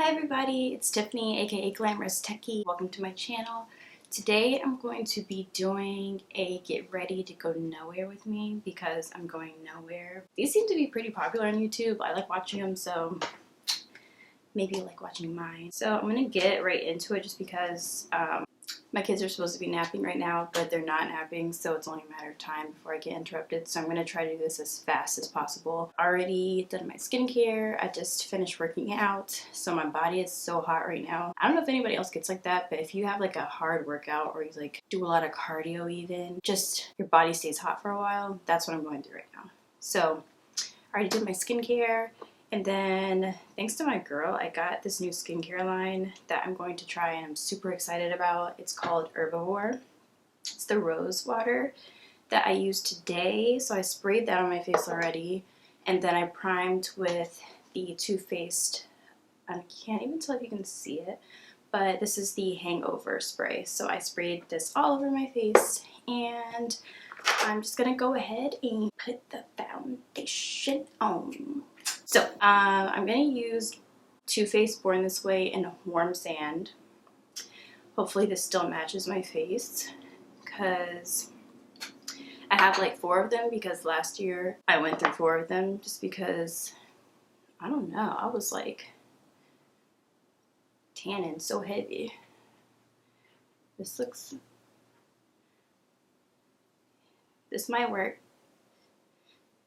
Hi everybody, it's Tiffany aka Glamorous Techie. Welcome to my channel. Today I'm going to be doing a get ready to go nowhere with me because I'm going nowhere. These seem to be pretty popular on YouTube. I like watching them, so maybe you like watching mine. So I'm gonna get right into it just because my kids are supposed to be napping right now, but they're not napping, so it's only a matter of time before I get interrupted. So I'm going to try to do this as fast as possible. Already done my skincare. I just finished working out, so my body is so hot right now. I don't know if anybody else gets like that, but if you have like a hard workout or you like do a lot of cardio even, just your body stays hot for a while. That's what I'm going through right now. So I already did my skincare. And then, thanks to my girl, I got this new skincare line that I'm going to try and I'm super excited about. It's called Herbivore. It's the rose water that I used today. So I sprayed that on my face already. And then I primed with the Too Faced, I can't even tell if you can see it, but this is the Hangover Spray. So I sprayed this all over my face and I'm just going to go ahead and put the foundation on. So, I'm going to use Too Faced Born This Way in Warm Sand. Hopefully this still matches my face because I have like 4 of them because last year I went through 4 of them just because, I don't know, I was like tanning so heavy. This might work.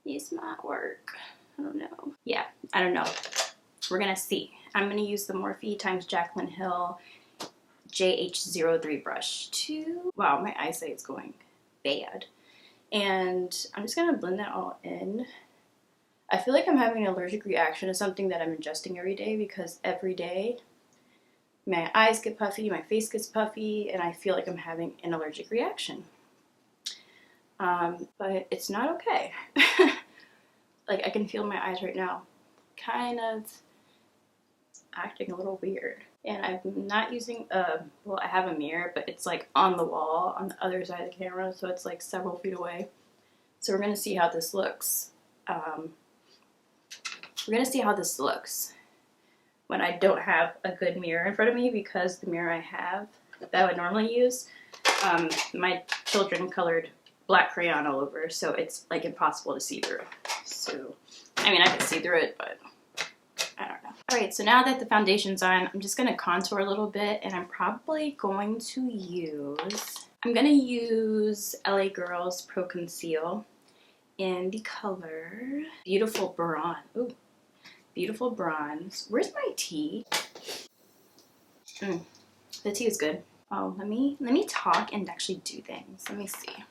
This might work. I don't know. Yeah, I don't know. We're gonna see. I'm gonna use the Morphe x Jaclyn Hill JH03 brush too. Wow, my eyesight is going bad. And I'm just gonna blend that all in. I feel like I'm having an allergic reaction to something that I'm ingesting every day because every day my eyes get puffy, my face gets puffy, and I feel like I'm having an allergic reaction. But it's not okay. Like I can feel my eyes right now kind of acting a little weird. And I'm not using well, I have a mirror, but it's like on the wall on the other side of the camera, so it's like several feet away. So we're gonna see how this looks. We're gonna see how this looks when I don't have a good mirror in front of me because the mirror I have that I would normally use, my children colored black crayon all over, so it's like impossible to see through. So, I mean, I can see through it, but I don't know. Alright, so now that the foundation's on, I'm just going to contour a little bit, and I'm probably going to use, LA Girls Pro Conceal in the color Beautiful Bronze. Ooh, Beautiful Bronze. Where's my tea? The tea is good. Oh, let me talk and actually do things. Let me see.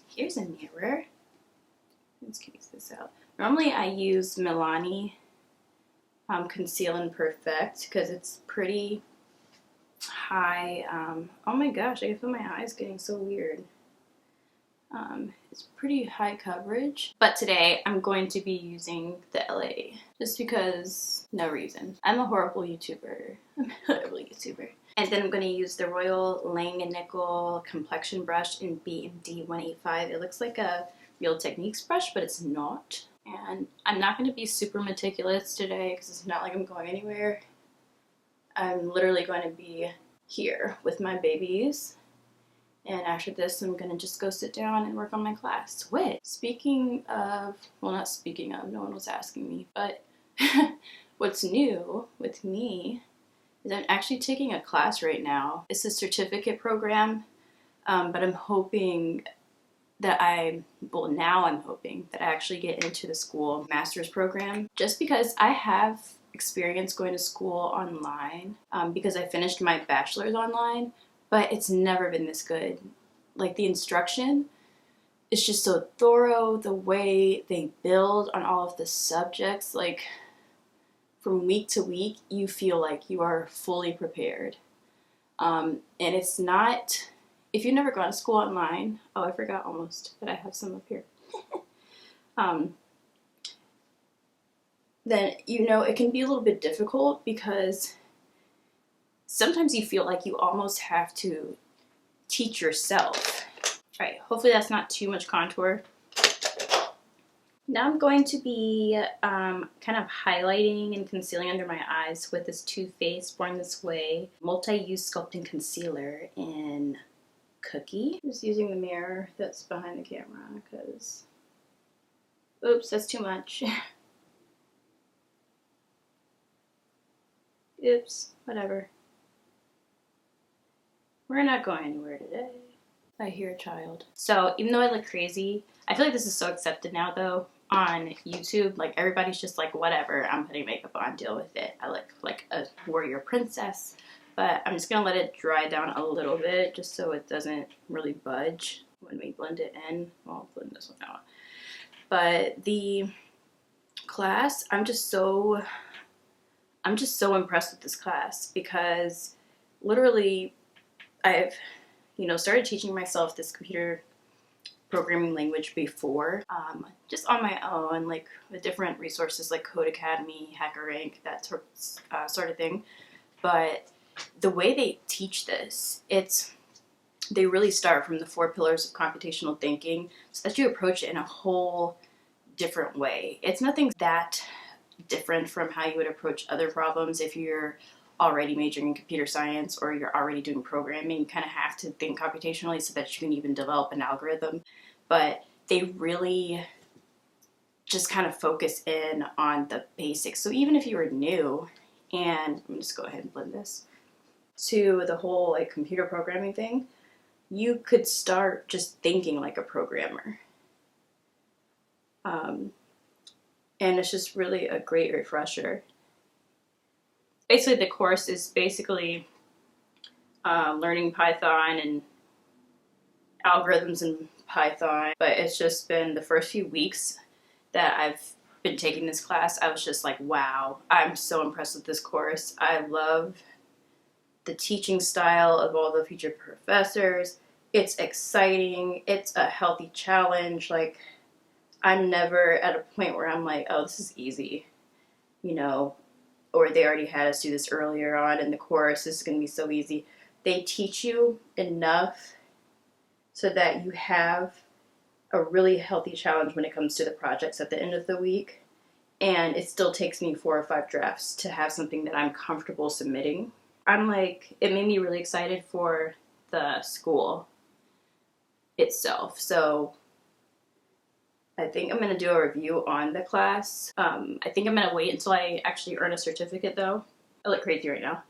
Here's a mirror. Let's case this out. Normally I use Milani Conceal and Perfect because it's pretty high. Oh my gosh, I can feel my eyes getting so weird. It's pretty high coverage. But today I'm going to be using the LA just because, no reason. I'm a horrible YouTuber. I'm a horrible YouTuber. And then I'm going to use the Royal Lang & Nickel complexion brush in BMD 185. It looks like a Real Techniques brush, but it's not. And I'm not going to be super meticulous today because it's not like I'm going anywhere. I'm literally going to be here with my babies. And after this, I'm going to just go sit down and work on my class. Wait, speaking of, well, not speaking of, no one was asking me, but what's new with me is I'm actually taking a class right now. It's a certificate program, but I'm hoping that I'm hoping that I actually get into the school master's program just because I have experience going to school online because I finished my bachelor's online, but it's never been this good. Like the instruction is just so thorough, the way they build on all of the subjects, like from week to week, you feel like you are fully prepared. And it's not, if you've never gone to school online, oh, I forgot almost that I have some up here. Then, you know, it can be a little bit difficult because sometimes you feel like you almost have to teach yourself. All right, hopefully that's not too much contour. Now I'm going to be kind of highlighting and concealing under my eyes with this Too Faced Born This Way Multi-Use Sculpting Concealer in Cookie. Just using the mirror that's behind the camera because, oops, that's too much. Oops, whatever. We're not going anywhere today. I hear a child. So even though I look crazy, I feel like this is so accepted now though on YouTube. Like everybody's just like, whatever, I'm putting makeup on, deal with it. I look like a warrior princess. But I'm just gonna let it dry down a little bit just so it doesn't really budge when we blend it in. Well, I'll blend this one out. But the class, I'm just so impressed with this class because literally I've started teaching myself this computer programming language before, just on my own, like with different resources like Code Academy, HackerRank, that sort of thing. But the way they teach this, they really start from the 4 pillars of computational thinking so that you approach it in a whole different way. It's nothing that different from how you would approach other problems if you're already majoring in computer science or you're already doing programming. You kind of have to think computationally so that you can even develop an algorithm. But they really just kind of focus in on the basics. So even if you were new, and I'm just go ahead and blend this, to the whole like computer programming thing, you could start just thinking like a programmer. And it's just really a great refresher. Basically, the course is basically learning Python and algorithms in Python, but it's just been the first few weeks that I've been taking this class. I was just like, wow, I'm so impressed with this course. I love the teaching style of all the featured professors. It's exciting. It's a healthy challenge. Like, I'm never at a point where I'm like, oh, this is easy, or they already had us do this earlier on in the course. This is going to be so easy. They teach you enough so that you have a really healthy challenge when it comes to the projects at the end of the week. And it still takes me 4 or 5 drafts to have something that I'm comfortable submitting. It made me really excited for the school itself. So I think I'm going to do a review on the class. I think I'm going to wait until I actually earn a certificate though. I look crazy right now.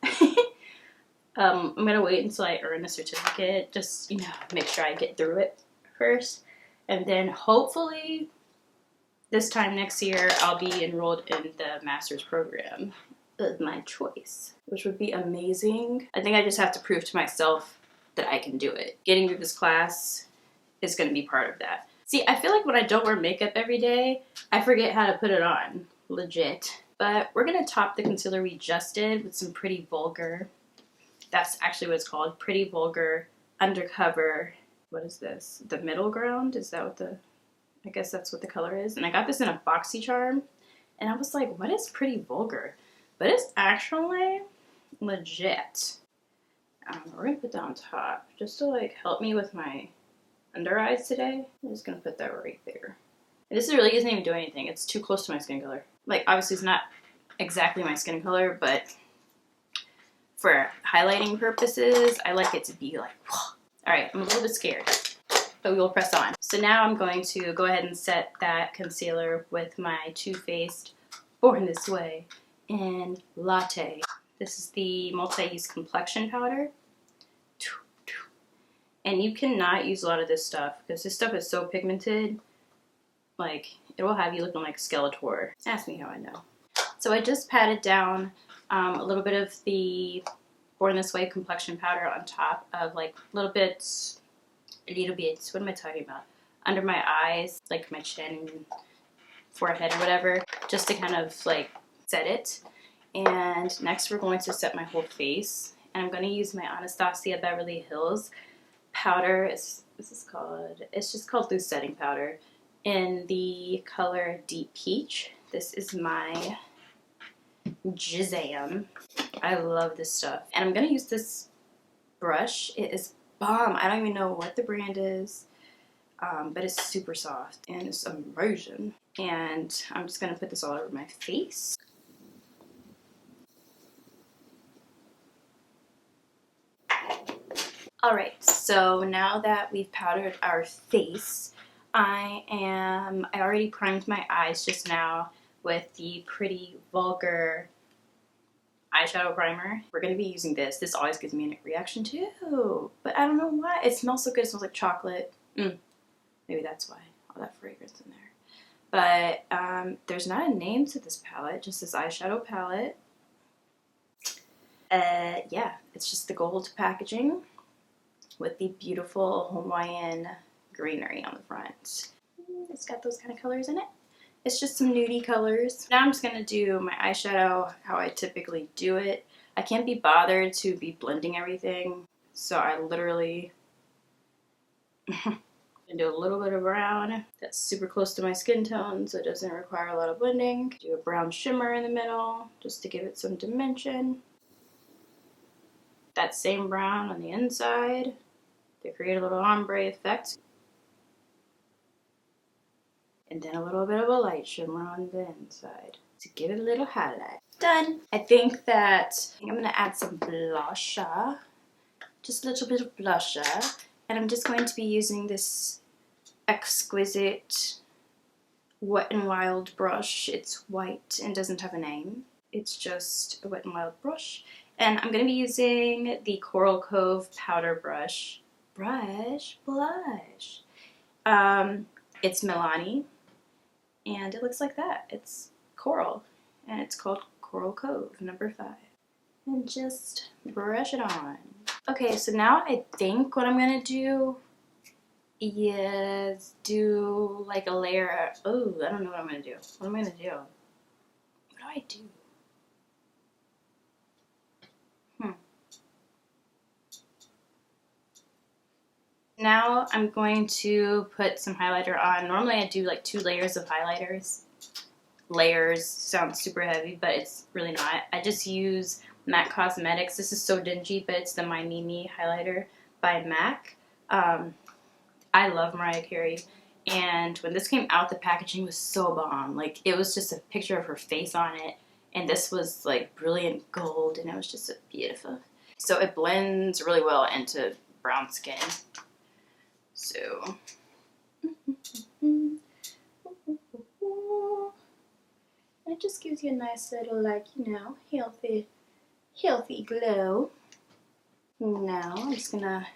I'm going to wait until I earn a certificate, just, make sure I get through it first. And then hopefully this time next year, I'll be enrolled in the master's program of my choice, which would be amazing. I think I just have to prove to myself that I can do it. Getting through this class is going to be part of that. See, I feel like when I don't wear makeup every day, I forget how to put it on. Legit. But we're going to top the concealer we just did with some Pretty Vulgar. That's actually what it's called. Pretty Vulgar Undercover. What is this? The Middle Ground? Is that what I guess that's what the color is. And I got this in a BoxyCharm. And I was like, what is Pretty Vulgar? But it's actually legit. We're going to put that on top just to like help me with my under eyes today. I'm just going to put that right there. And this really isn't even doing anything. It's too close to my skin color. Like, obviously it's not exactly my skin color, but for highlighting purposes, I like it to be like, whoa. All right, I'm a little bit scared, but we will press on. So now I'm going to go ahead and set that concealer with my Too Faced Born This Way in Latte. This is the multi-use complexion powder. And you cannot use a lot of this stuff because this stuff is so pigmented. Like, it will have you looking like Skeletor. Ask me how I know. So I just patted down a little bit of the Born This Way complexion powder on top of like little bits, what am I talking about? Under my eyes, like my chin, forehead, or whatever, just to kind of like set it. And next we're going to set my whole face. And I'm going to use my Anastasia Beverly Hills powder. It's just called loose setting powder in the color Deep Peach. This is my Jizam. I love this stuff. And I'm going to use this brush. It is bomb. I don't even know what the brand is. but it's super soft and it's amazing. And I'm just gonna put this all over my face. Alright, so now that we've powdered our face, I already primed my eyes just now with the Pretty Vulgar Eyeshadow Primer. We're going to be using this. This always gives me a reaction too, but I don't know why. It smells so good. It smells like chocolate. Maybe that's why. All that fragrance in there. But there's not a name to this palette, just this eyeshadow palette. Yeah, it's just the gold packaging with the beautiful Hawaiian greenery on the front. It's got those kind of colors in it. It's just some nudie colors. Now I'm just going to do my eyeshadow how I typically do it. I can't be bothered to be blending everything, so I literally do a little bit of brown that's super close to my skin tone, so it doesn't require a lot of blending. Do a brown shimmer in the middle just to give it some dimension. That same brown on the inside to create a little ombre effect. And then a little bit of a light shimmer on the inside to give it a little highlight. Done! I think I'm going to add some blusher. Just a little bit of blusher. And I'm just going to be using this exquisite Wet n Wild brush. It's white and doesn't have a name. It's just a Wet n Wild brush. And I'm going to be using the Coral Cove powder brush. Blush. It's Milani. And it looks like that. It's coral. And it's called Coral Cove, number 5. And just brush it on. Okay, so now I think what I'm going to do is do like a layer. Oh, I don't know what I'm going to do. What am I going to do? What do I do? Now I'm going to put some highlighter on. Normally I do like 2 layers of highlighters. Layers sounds super heavy, but it's really not. I just use MAC Cosmetics. This is so dingy, but it's the My Mimi highlighter by MAC. I love Mariah Carey, and when this came out, the packaging was so bomb. Like, it was just a picture of her face on it, and this was like brilliant gold, and it was just beautiful. So it blends really well into brown skin. So it just gives you a nice little, like, you know, healthy glow. Now I'm just gonna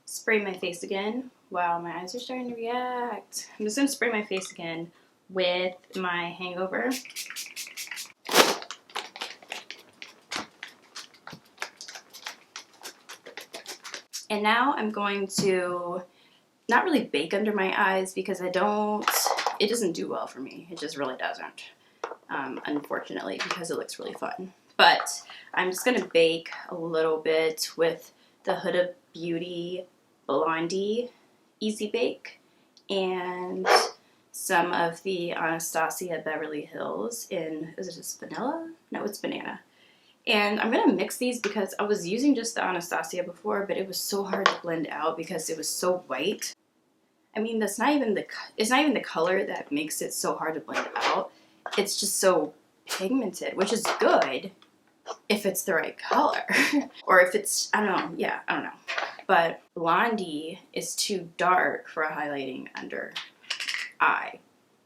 spray my face again. Wow, my eyes are starting to react. I'm just gonna spray my face again with my Hangover. And now I'm going to not really bake under my eyes because it doesn't do well for me. It just really doesn't, unfortunately, because it looks really fun. But I'm just gonna bake a little bit with the Huda Beauty Blondie Easy Bake and some of the Anastasia Beverly Hills in, is it just vanilla? No, it's banana. And I'm gonna mix these because I was using just the Anastasia before, but it was so hard to blend out because it was so white. I mean, it's not even the color that makes it so hard to blend out. It's just so pigmented, which is good if it's the right color. Or if it's, I don't know, yeah, I don't know. But Blondie is too dark for a highlighting under eye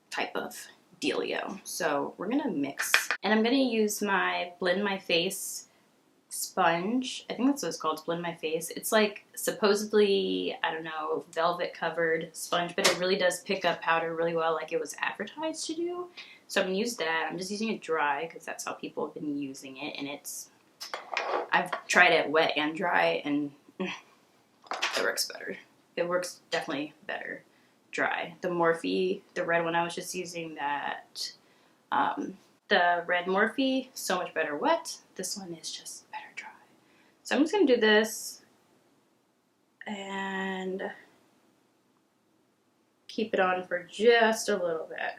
type of dealio. So we're gonna mix. And I'm gonna use my Blend My Face sponge. I think that's what it's called, Blend My Face. It's like supposedly, I don't know, velvet covered sponge, but it really does pick up powder really well like it was advertised to do. So I'm gonna use that. I'm just using it dry because that's how people have been using it, and I've tried it wet and dry, and it works better. It works definitely better dry. The Morphe, the red one I was just using, that the red Morphe, so much better wet. This one is just better dry. So I'm just gonna do this and keep it on for just a little bit.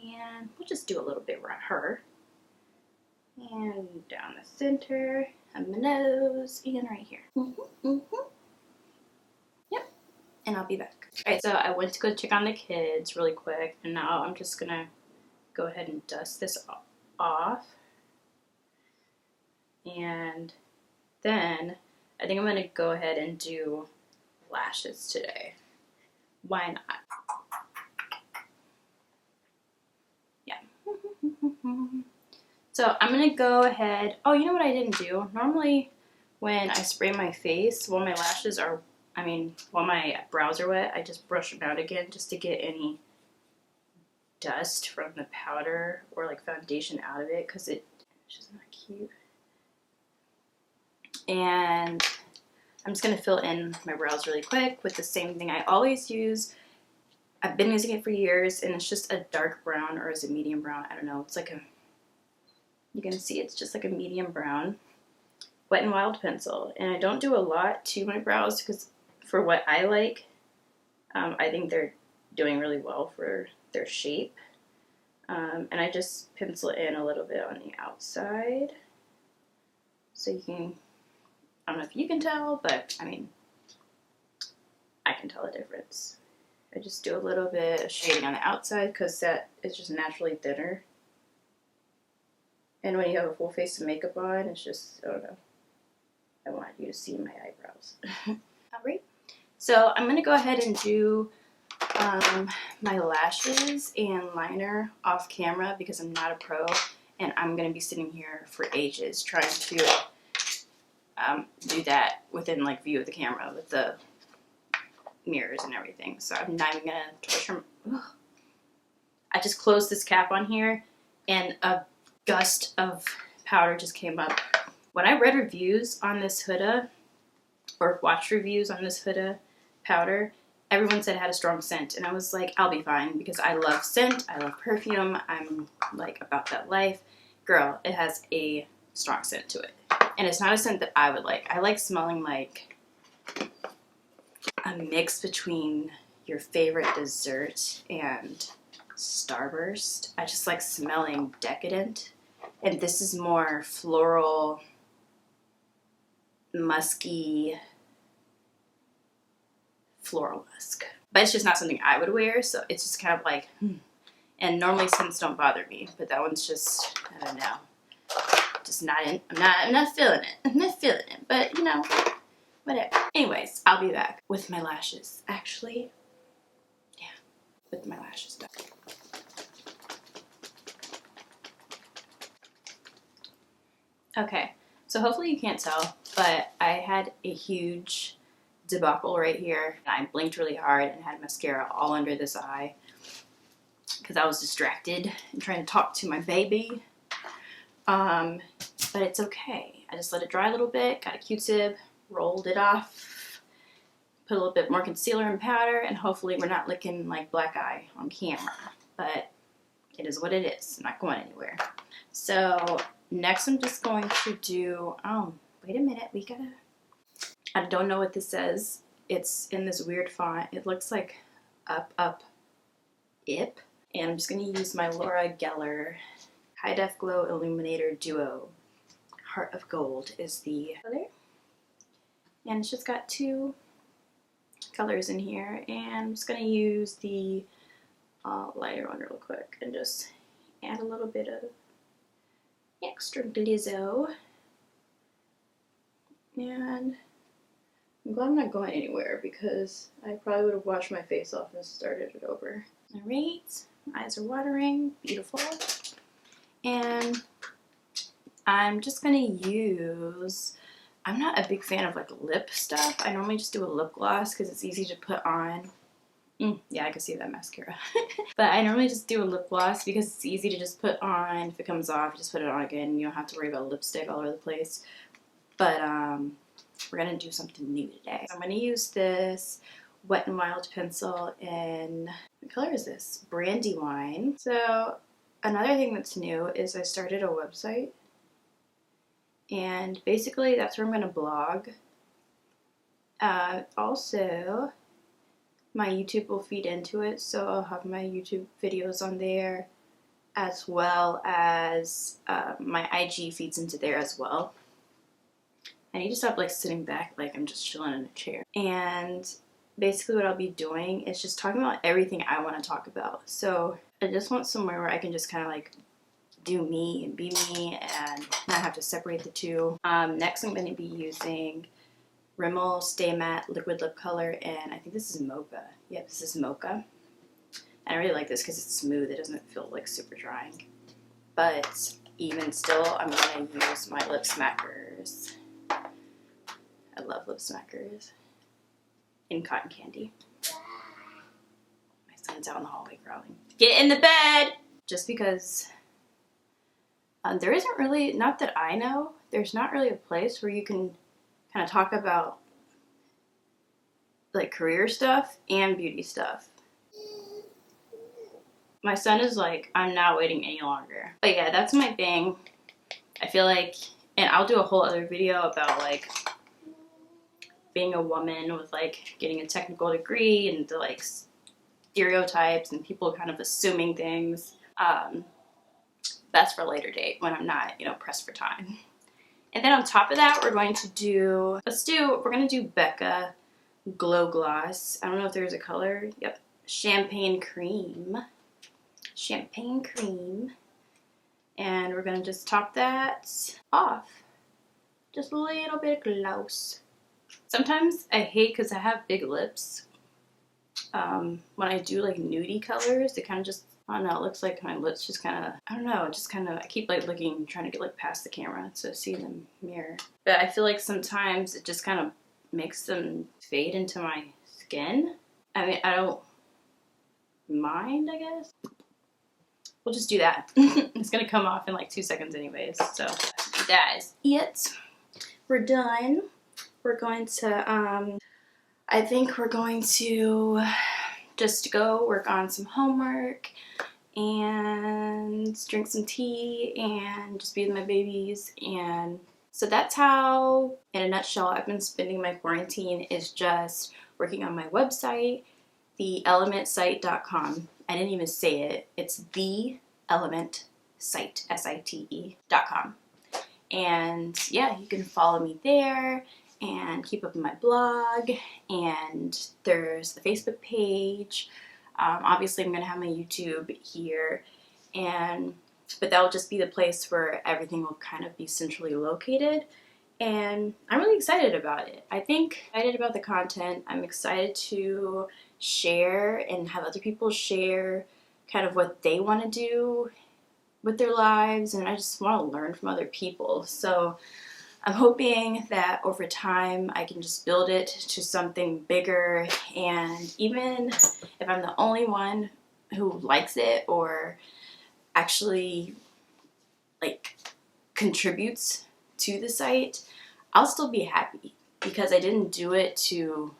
And we'll just do a little bit around her. And down the center, and the nose, and right here. Yep, and I'll be back. Alright, so I went to go check on the kids really quick, and now I'm just gonna go ahead and dust this off. And then I think I'm gonna go ahead and do lashes today. Why not? Yeah. So I'm gonna go ahead. Oh, you know what I didn't do? Normally when I spray my face, while my lashes are, while my brows are wet, I just brush them out again just to get any dust from the powder or like foundation out of it, because it's just not cute. And I'm just gonna fill in my brows really quick with the same thing I always use. I've been using it for years, and it's just a dark brown, or is it medium brown? I don't know. It's like a, you can see it's just like a medium brown Wet n Wild pencil. And I don't do a lot to my brows because for what I like, I think they're doing really well for their shape. And I just pencil in a little bit on the outside. So you can, I don't know if you can tell, but I can tell the difference. I just do a little bit of shading on the outside because that is just naturally thinner. And when you have a full face of makeup on, it's just, I don't know. I want you to see my eyebrows. Alright, so I'm going to go ahead and do my lashes and liner off camera because I'm not a pro, and I'm going to be sitting here for ages trying to do that within like view of the camera with the mirrors and everything. So I'm not even going to torture. I just closed this cap on here and a gust of powder just came up. When I read reviews on this Huda, or watched reviews on this Huda powder, everyone said it had a strong scent, and I was like, I'll be fine because I love scent, I love perfume, I'm like about that life. Girl, it has a strong scent to it. And it's not a scent that I would like. I like smelling like a mix between your favorite dessert and Starburst. I just like smelling decadent. And this is more floral, musky, floral musk. But it's just not something I would wear, so it's just kind of like, And normally scents don't bother me, but that one's just, I don't know. Just not in, I'm not feeling it. I'm not feeling it, but you know, whatever. Anyways, I'll be back with my lashes. Actually, yeah, with my lashes done. Okay, so hopefully you can't tell, but I had a huge debacle right here. I blinked really hard and had mascara all under this eye because I was distracted and trying to talk to my baby. But it's okay. I just let it dry a little bit, got a Q-tip, rolled it off, put a little bit more concealer and powder, and hopefully we're not looking like black eye on camera. But it is what it is. I'm not going anywhere. So next I'm just going to do, wait a minute, I don't know what this says. It's in this weird font. It looks like up, ip. And I'm just going to use my Laura Geller High Def Glow Illuminator Duo. Heart of Gold is the color. And it's just got two colors in here. And I'm just going to use the lighter one real quick and just add a little bit of extra glizzo. And I'm glad I'm not going anywhere because I probably would have washed my face off and started it over. Alright, my eyes are watering, beautiful. And I'm just gonna use, I'm not a big fan of like lip stuff. I normally just do a lip gloss because it's easy to put on. Yeah, I can see that mascara. But I normally just do a lip gloss because it's easy to just put on. If it comes off, just put it on again. You don't have to worry about lipstick all over the place. But we're gonna do something new today. So I'm gonna use this Wet n Wild pencil in, what color is this? Brandywine. So another thing that's new is I started a website, and basically that's where I'm gonna blog. Also, my YouTube will feed into it, so I'll have my YouTube videos on there. as well as my IG feeds into there as well. I need to stop like sitting back like I'm just chilling in a chair. And basically what I'll be doing is just talking about everything I want to talk about. So I just want somewhere where I can just kind of like do me and be me and not have to separate the two. Next I'm going to be using Rimmel Stay Matte Liquid Lip Color, and I think this is Mocha. Yep, this is Mocha. And I really like this because it's smooth. It doesn't feel like super drying. But even still, I'm going to use my lip smackers. I love lip smackers. In Cotton Candy. My son's out in the hallway growling. Get in the bed! Just because there isn't really, not that I know, there's not really a place where you can kind of talk about like career stuff and beauty stuff. My son is like, I'm not waiting any longer. But yeah, that's my thing. I feel like, and I'll do a whole other video about like being a woman with like getting a technical degree and the like stereotypes and people kind of assuming things. That's for a later date when I'm not, you know, pressed for time. And then on top of that, we're going to do, we're going to do Becca Glow Gloss. I don't know if there's a color. Yep. Champagne Cream. Champagne Cream. And we're going to just top that off. Just a little bit of gloss. Sometimes I hate because I have big lips. When I do like nudie colors, it kind of just, I don't know, it looks like my lips just kind of, I don't know, just kind of, I keep like looking, trying to get like past the camera to see in the mirror. But I feel like sometimes it just kind of makes them fade into my skin. I mean, I don't mind, I guess. We'll just do that. It's gonna come off in like 2 seconds anyways, so that is it. We're done. We're going to, I think we're going to just go work on some homework and drink some tea and just be with my babies. And so that's how, in a nutshell, I've been spending my quarantine, is just working on my website, theelementsite.com. I didn't even say it. It's theelementsite, SITE.com. And yeah, you can follow me there and keep up with my blog, and there's the Facebook page. Obviously I'm gonna have my YouTube here, but that'll just be the place where everything will kind of be centrally located, and I'm really excited about it. I'm excited about the content. I'm excited to share and have other people share kind of what they want to do with their lives, and I just want to learn from other people. So I'm hoping that over time I can just build it to something bigger, and even if I'm the only one who likes it or actually like contributes to the site, I'll still be happy, because I didn't do it to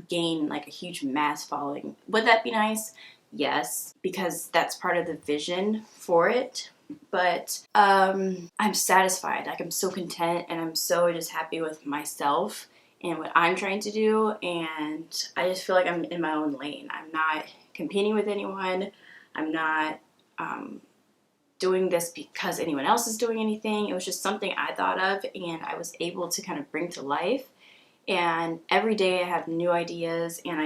gain like a huge mass following. Would that be nice? Yes, because that's part of the vision for it. But I'm satisfied. Like, I'm so content, and I'm so just happy with myself and what I'm trying to do, and I just feel like I'm in my own lane. I'm not competing with anyone. I'm not doing this because anyone else is doing anything. It was just something I thought of and I was able to kind of bring to life. And every day I have new ideas, and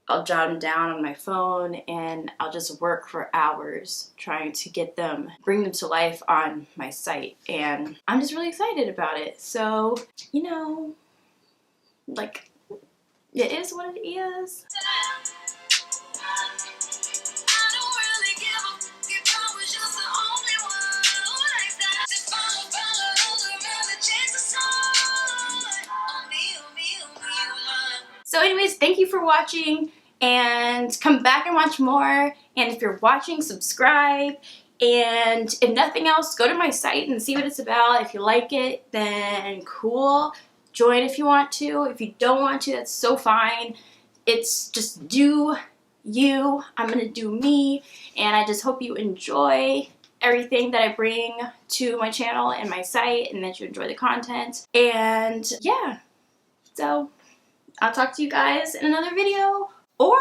I'll jot them down on my phone, and I'll just work for hours trying to bring them to life on my site. And I'm just really excited about it. So, you know, like, it is what it is. So anyways, thank you for watching, and come back and watch more. And if you're watching, subscribe. And if nothing else, go to my site and see what it's about. If you like it, then cool. Join if you want to. If you don't want to, that's so fine. It's just do you. I'm gonna do me. And I just hope you enjoy everything that I bring to my channel and my site, and that you enjoy the content. And yeah, so I'll talk to you guys in another video, or